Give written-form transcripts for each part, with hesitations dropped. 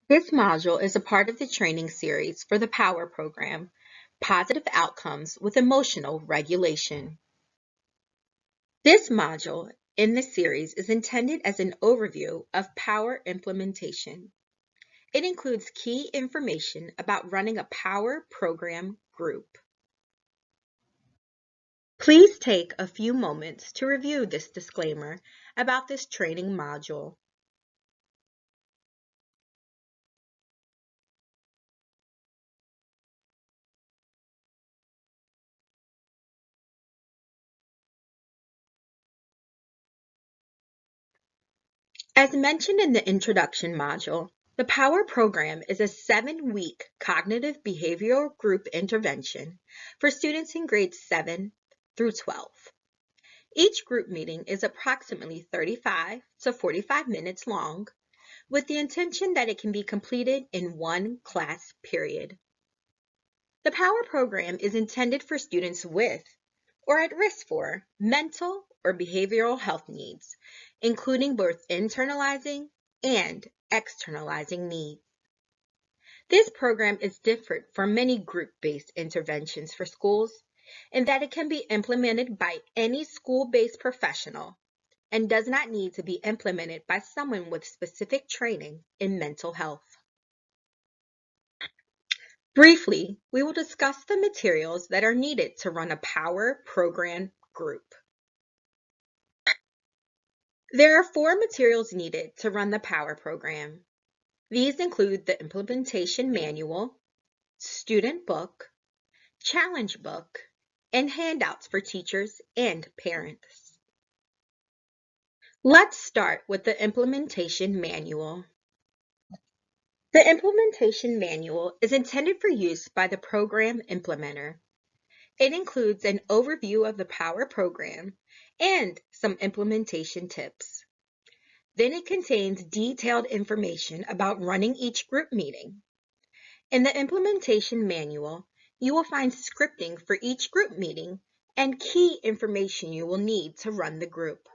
This module is a part of the training series for the POWER program, Positive Outcomes with Emotional Regulation. This module in the series is intended as an overview of POWER implementation. It includes key information about running a POWER program group. Please take a few moments to review this disclaimer about this training module. As mentioned in the introduction module, the POWER program is a 7-week cognitive behavioral group intervention for students in grades 7 through 12. Each group meeting is approximately 35 to 45 minutes long, with the intention that it can be completed in one class period. The POWER program is intended for students with or at risk for mental or behavioral health needs, including both internalizing and externalizing needs. This program is different from many group-based interventions for schools in that it can be implemented by any school-based professional and does not need to be implemented by someone with specific training in mental health. Briefly, we will discuss the materials that are needed to run a POWER program group. There are 4 materials needed to run the POWER program. These include the implementation manual, student book, challenge book, and handouts for teachers and parents. Let's start with the implementation manual. The implementation manual is intended for use by the program implementer. It includes an overview of the POWER program and some implementation tips. Then it contains detailed information about running each group meeting. In the implementation manual, you will find scripting for each group meeting and key information you will need to run the group.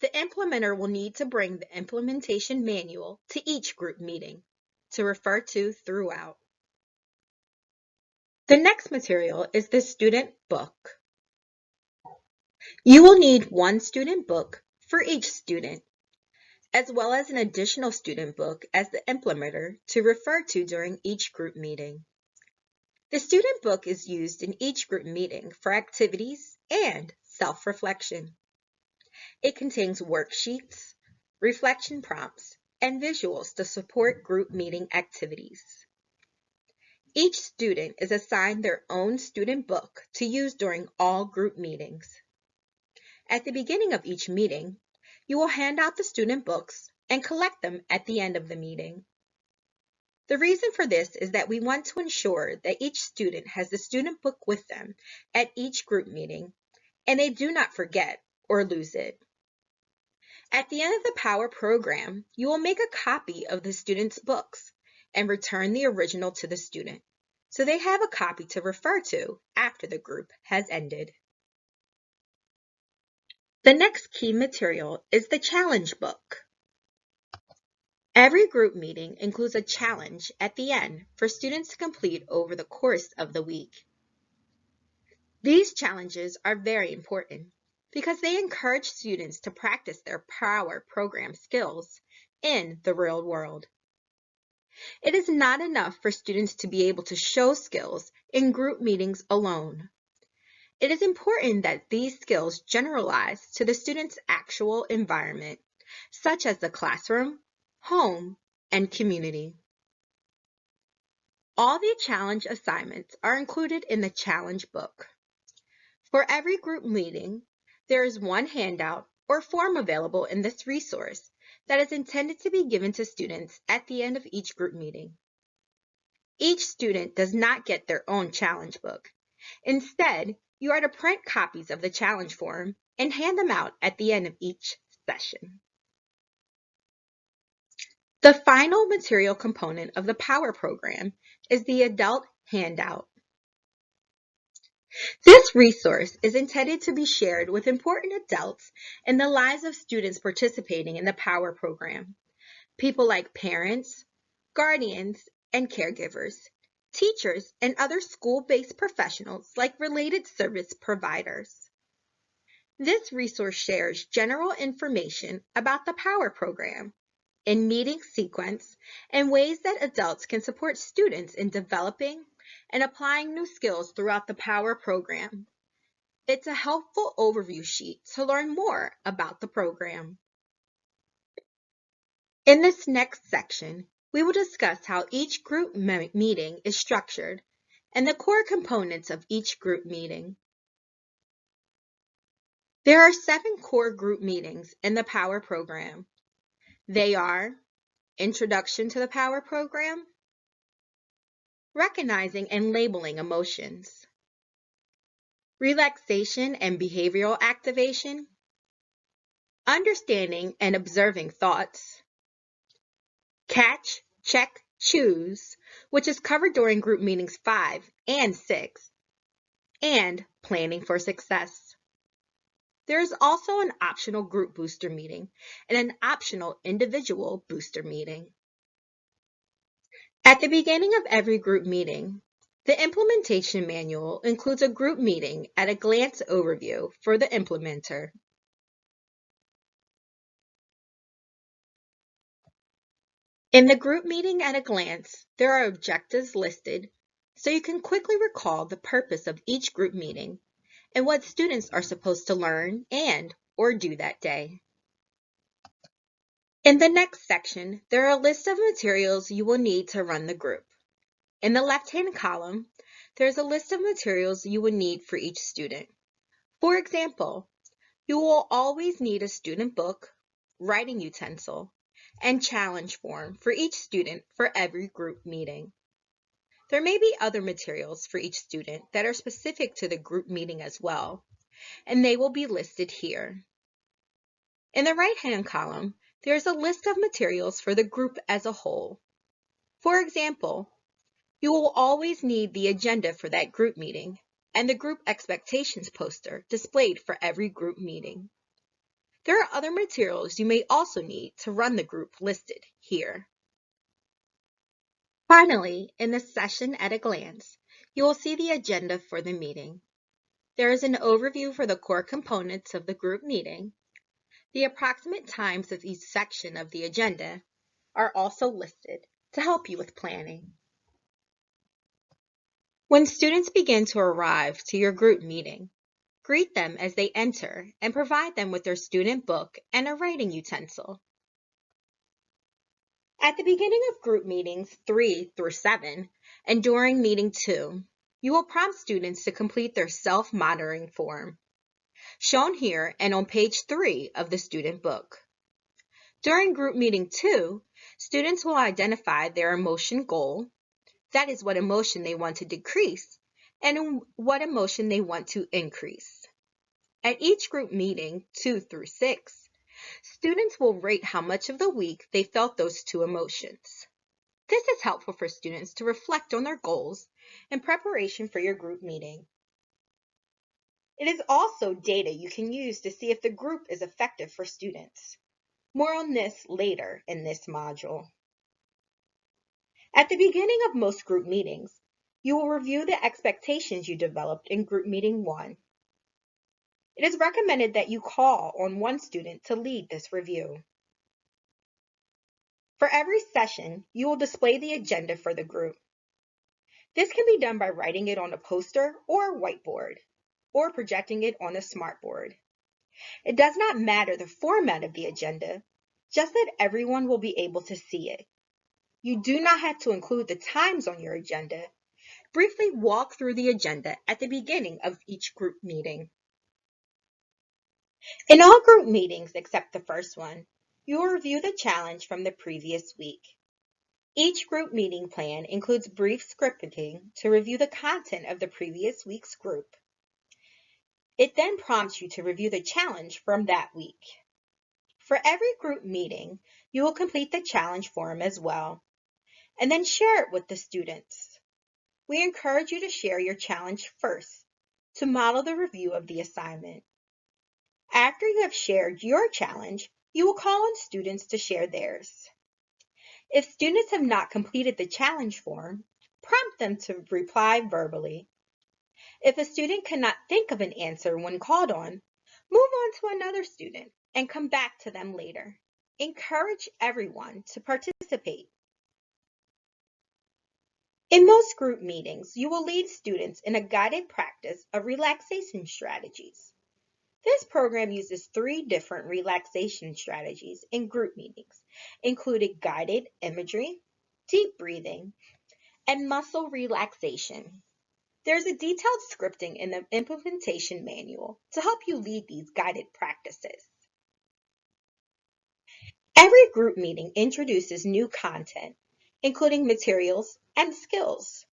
The implementer will need to bring the implementation manual to each group meeting to refer to throughout. The next material is the student book. You will need one student book for each student, as well as an additional student book as the implementer to refer to during each group meeting. The student book is used in each group meeting for activities and self-reflection. It contains worksheets, reflection prompts, and visuals to support group meeting activities. Each student is assigned their own student book to use during all group meetings. At the beginning of each meeting, you will hand out the student books and collect them at the end of the meeting. The reason for this is that we want to ensure that each student has the student book with them at each group meeting, and they do not forget or lose it. At the end of the POWER program, you will make a copy of the student's books and return the original to the student, so they have a copy to refer to after the group has ended. The next key material is the challenge book. Every group meeting includes a challenge at the end for students to complete over the course of the week. These challenges are very important because they encourage students to practice their POWER program skills in the real world. It is not enough for students to be able to show skills in group meetings alone. It is important that these skills generalize to the student's actual environment, such as the classroom, home, and community. All the challenge assignments are included in the challenge book. For every group meeting, there is one handout or form available in this resource that is intended to be given to students at the end of each group meeting. Each student does not get their own challenge book. Instead, you are to print copies of the challenge form and hand them out at the end of each session. The final material component of the POWER program is the adult handout. This resource is intended to be shared with important adults in the lives of students participating in the POWER program. People like parents, guardians, and caregivers, teachers, and other school-based professionals like related service providers. This resource shares general information about the POWER program in meeting sequence and ways that adults can support students in developing and applying new skills throughout the POWER program. It's a helpful overview sheet to learn more about the program. In this next section, we will discuss how each group meeting is structured and the core components of each group meeting. There are 7 core group meetings in the POWER program. They are Introduction to the POWER program, Recognizing and labeling emotions, Relaxation and behavioral activation, Understanding and observing thoughts, Catch, Check, Choose, which is covered during group meetings 5 and 6, and Planning for Success. There is also an optional group booster meeting and an optional individual booster meeting. At the beginning of every group meeting, the implementation manual includes a group meeting at a glance overview for the implementer. In the group meeting at a glance, there are objectives listed so you can quickly recall the purpose of each group meeting and what students are supposed to learn and/or do that day. In the next section, there are a list of materials you will need to run the group. In the left-hand column, there's a list of materials you will need for each student. For example, you will always need a student book, writing utensil, and challenge form for each student for every group meeting. There may be other materials for each student that are specific to the group meeting as well, and they will be listed here. In the right-hand column, there is a list of materials for the group as a whole. For example, you will always need the agenda for that group meeting and the group expectations poster displayed for every group meeting. There are other materials you may also need to run the group listed here. Finally, in the session at a glance, you will see the agenda for the meeting. There is an overview for the core components of the group meeting. The approximate times of each section of the agenda are also listed to help you with planning. When students begin to arrive to your group meeting, greet them as they enter and provide them with their student book and a writing utensil. At the beginning of group meetings 3 through 7 and during meeting 2, you will prompt students to complete their self-monitoring form, shown here and on page 3 of the student book. During group meeting 2, students will identify their emotion goal, that is what emotion they want to decrease, and what emotion they want to increase. At each group meeting 2 through 6, students will rate how much of the week they felt those 2 emotions. This is helpful for students to reflect on their goals in preparation for your group meeting. It is also data you can use to see if the group is effective for students. More on this later in this module. At the beginning of most group meetings, you will review the expectations you developed in group meeting 1. It is recommended that you call on one student to lead this review. For every session, you will display the agenda for the group. This can be done by writing it on a poster or whiteboard, or projecting it on a smartboard. It does not matter the format of the agenda, just that everyone will be able to see it. You do not have to include the times on your agenda. Briefly walk through the agenda at the beginning of each group meeting. In all group meetings except the first one, you will review the challenge from the previous week. Each group meeting plan includes brief scripting to review the content of the previous week's group. It then prompts you to review the challenge from that week. For every group meeting, you will complete the challenge form as well, and then share it with the students. We encourage you to share your challenge first to model the review of the assignment. After you have shared your challenge, you will call on students to share theirs. If students have not completed the challenge form, prompt them to reply verbally. If a student cannot think of an answer when called on, move on to another student and come back to them later. Encourage everyone to participate. In most group meetings, you will lead students in a guided practice of relaxation strategies. This program uses 3 different relaxation strategies in group meetings, including guided imagery, deep breathing, and muscle relaxation. There's a detailed scripting in the implementation manual to help you lead these guided practices. Every group meeting introduces new content, including materials and skills.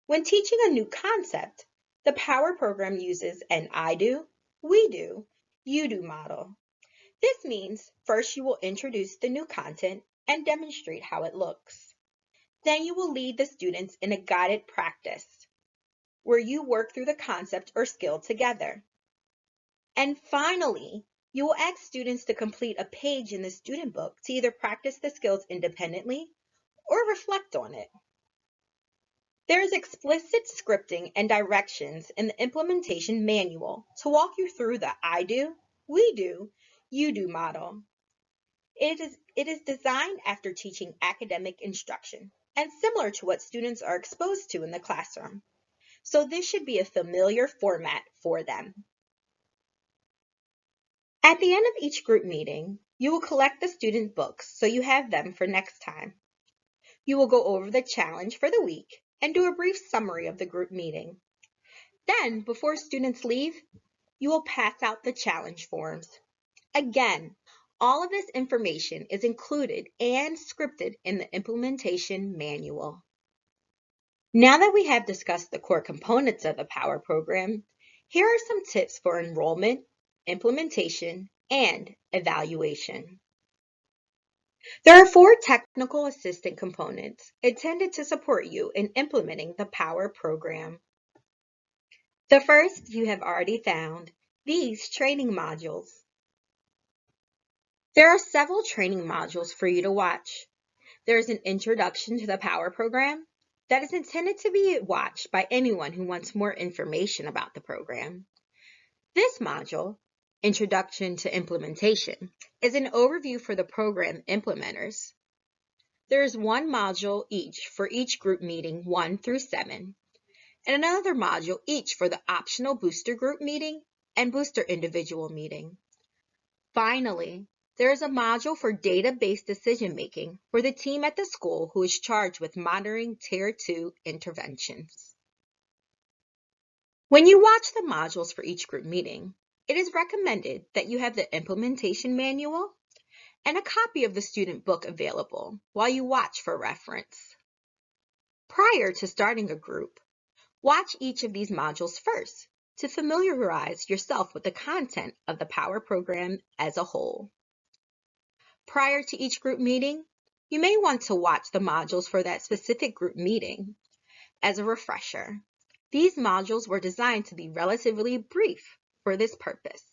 When teaching a new concept, the POWER program uses an I do, we do, you do model. This means first you will introduce the new content and demonstrate how it looks. Then you will lead the students in a guided practice where you work through the concept or skill together. And finally, you will ask students to complete a page in the student book to either practice the skills independently or reflect on it. There is explicit scripting and directions in the implementation manual to walk you through the I do, we do, you do model. It is designed after teaching academic instruction and similar to what students are exposed to in the classroom. So this should be a familiar format for them. At the end of each group meeting, you will collect the student books so you have them for next time. You will go over the challenge for the week and do a brief summary of the group meeting. Then, before students leave, you will pass out the challenge forms. Again, all of this information is included and scripted in the implementation manual. Now that we have discussed the core components of the POWER program, here are some tips for enrollment, implementation, and evaluation. There are 4 technical assistant components intended to support you in implementing the POWER program. The first you have already found, these training modules. There are several training modules for you to watch. There is an introduction to the POWER program that is intended to be watched by anyone who wants more information about the program. This module, Introduction to Implementation, is an overview for the program implementers. There is 1 module each for each group meeting 1 through 7, and another module each for the optional booster group meeting and booster individual meeting. Finally, there is a module for data-based decision-making for the team at the school who is charged with monitoring Tier 2 interventions. When you watch the modules for each group meeting, it is recommended that you have the implementation manual and a copy of the student book available while you watch for reference. Prior to starting a group, watch each of these modules first to familiarize yourself with the content of the POWER program as a whole. Prior to each group meeting, you may want to watch the modules for that specific group meeting. As a refresher, these modules were designed to be relatively brief for this purpose.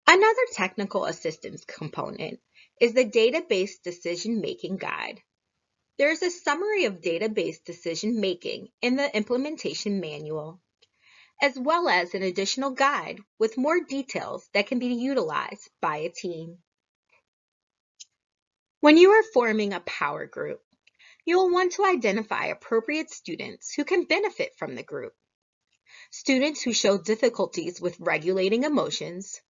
Another technical assistance component is the Data-Based Decision-Making Guide. There is a summary of data-based decision-making in the implementation manual, as well as an additional guide with more details that can be utilized by a team. When you are forming a POWER group, you will want to identify appropriate students who can benefit from the group. Students who show difficulties with regulating emotions,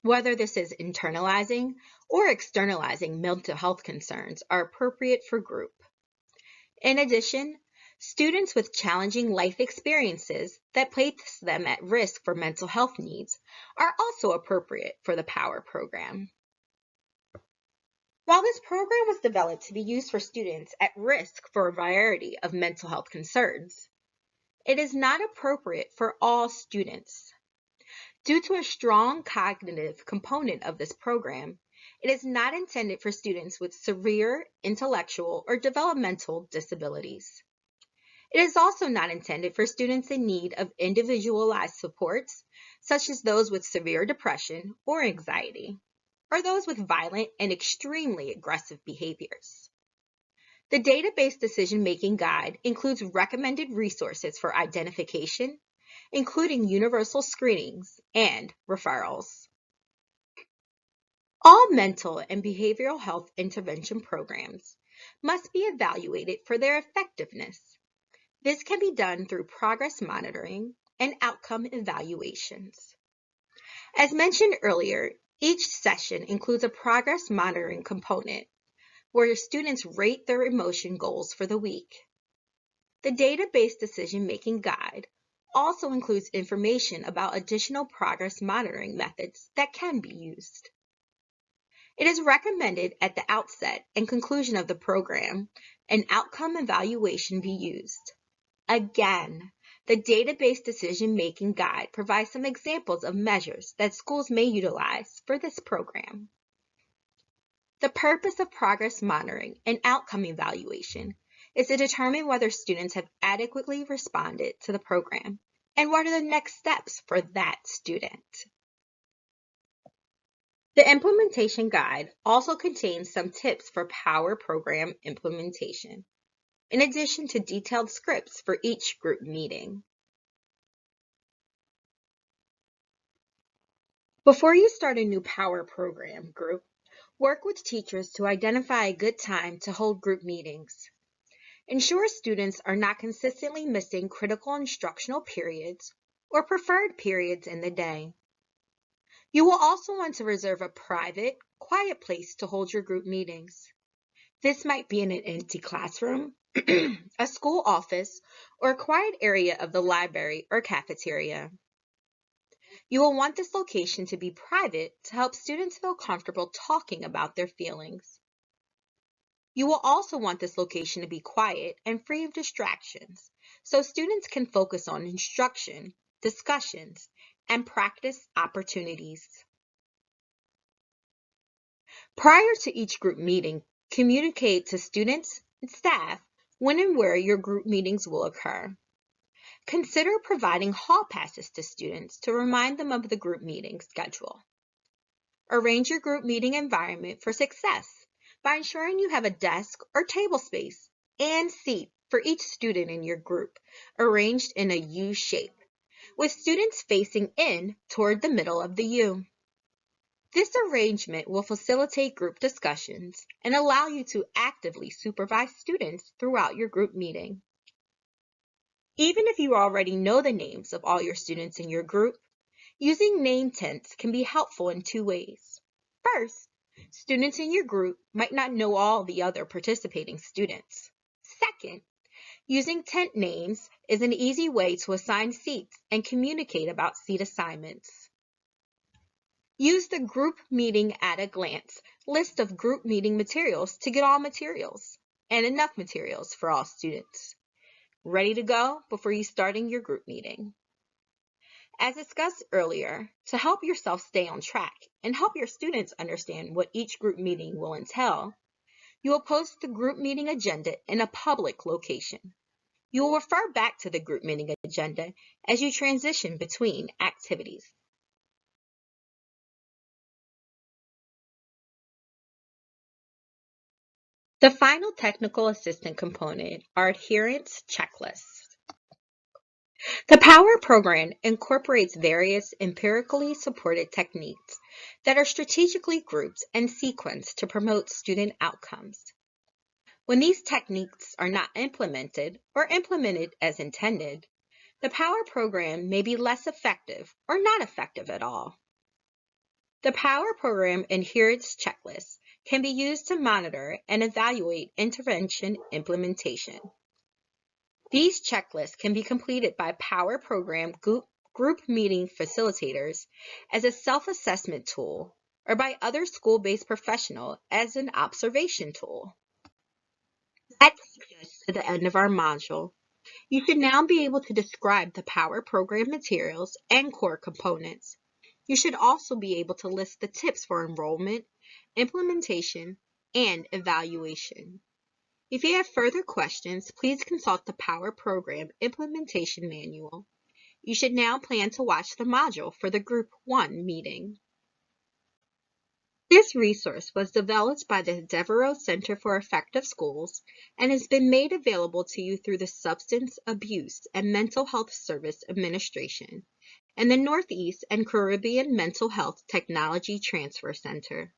whether this is internalizing or externalizing mental health concerns, are appropriate for group. In addition, students with challenging life experiences that place them at risk for mental health needs are also appropriate for the POWER program. While this program was developed to be used for students at risk for a variety of mental health concerns, it is not appropriate for all students. Due to a strong cognitive component of this program, it is not intended for students with severe intellectual or developmental disabilities. It is also not intended for students in need of individualized supports, such as those with severe depression or anxiety. or those with violent and extremely aggressive behaviors. The Data-Based Decision-Making Guide includes recommended resources for identification, including universal screenings and referrals. All mental and behavioral health intervention programs must be evaluated for their effectiveness. This can be done through progress monitoring and outcome evaluations. As mentioned earlier, each session includes a progress monitoring component where your students rate their emotion goals for the week. The Data-Based Decision-Making Guide also includes information about additional progress monitoring methods that can be used. It is recommended at the outset and conclusion of the program an outcome evaluation be used. Again, the Data-Based Decision-Making Guide provides some examples of measures that schools may utilize for this program. The purpose of progress monitoring and outcome evaluation is to determine whether students have adequately responded to the program and what are the next steps for that student. The implementation guide also contains some tips for Power Program implementation, in addition to detailed scripts for each group meeting. Before you start a new Power Program group, work with teachers to identify a good time to hold group meetings. Ensure students are not consistently missing critical instructional periods or preferred periods in the day. You will also want to reserve a private, quiet place to hold your group meetings. This might be in an empty classroom, a school office, or a quiet area of the library or cafeteria. You will want this location to be private to help students feel comfortable talking about their feelings. You will also want this location to be quiet and free of distractions, so students can focus on instruction, discussions, and practice opportunities. Prior to each group meeting, communicate to students and staff when and where your group meetings will occur. Consider providing hall passes to students to remind them of the group meeting schedule. Arrange your group meeting environment for success by ensuring you have a desk or table space and seat for each student in your group, arranged in a U shape, with students facing in toward the middle of the U. This arrangement will facilitate group discussions and allow you to actively supervise students throughout your group meeting. Even if you already know the names of all your students in your group, using name tents can be helpful in two ways. First, students in your group might not know all the other participating students. Second, using tent names is an easy way to assign seats and communicate about seat assignments. Use the Group Meeting at a Glance list of group meeting materials to get all materials and enough materials for all students. Ready to go before you starting your group meeting. As discussed earlier, to help yourself stay on track and help your students understand what each group meeting will entail, you will post the group meeting agenda in a public location. You will refer back to the group meeting agenda as you transition between activities. The final technical assistant component are adherence checklists. The POWER program incorporates various empirically supported techniques that are strategically grouped and sequenced to promote student outcomes. When these techniques are not implemented or implemented as intended, the POWER program may be less effective or not effective at all. The POWER program adherence checklist can be used to monitor and evaluate intervention implementation. These checklists can be completed by POWER program group meeting facilitators as a self-assessment tool or by other school-based professionals as an observation tool. That takes us to the end of our module. You should now be able to describe the POWER program materials and core components. You should also be able to list the tips for enrollment, implementation, and evaluation. If you have further questions, please consult the POWER Program Implementation Manual. You should now plan to watch the module for the Group 1 meeting. This resource was developed by the Devereaux Center for Effective Schools and has been made available to you through the Substance Abuse and Mental Health Service Administration and the Northeast and Caribbean Mental Health Technology Transfer Center.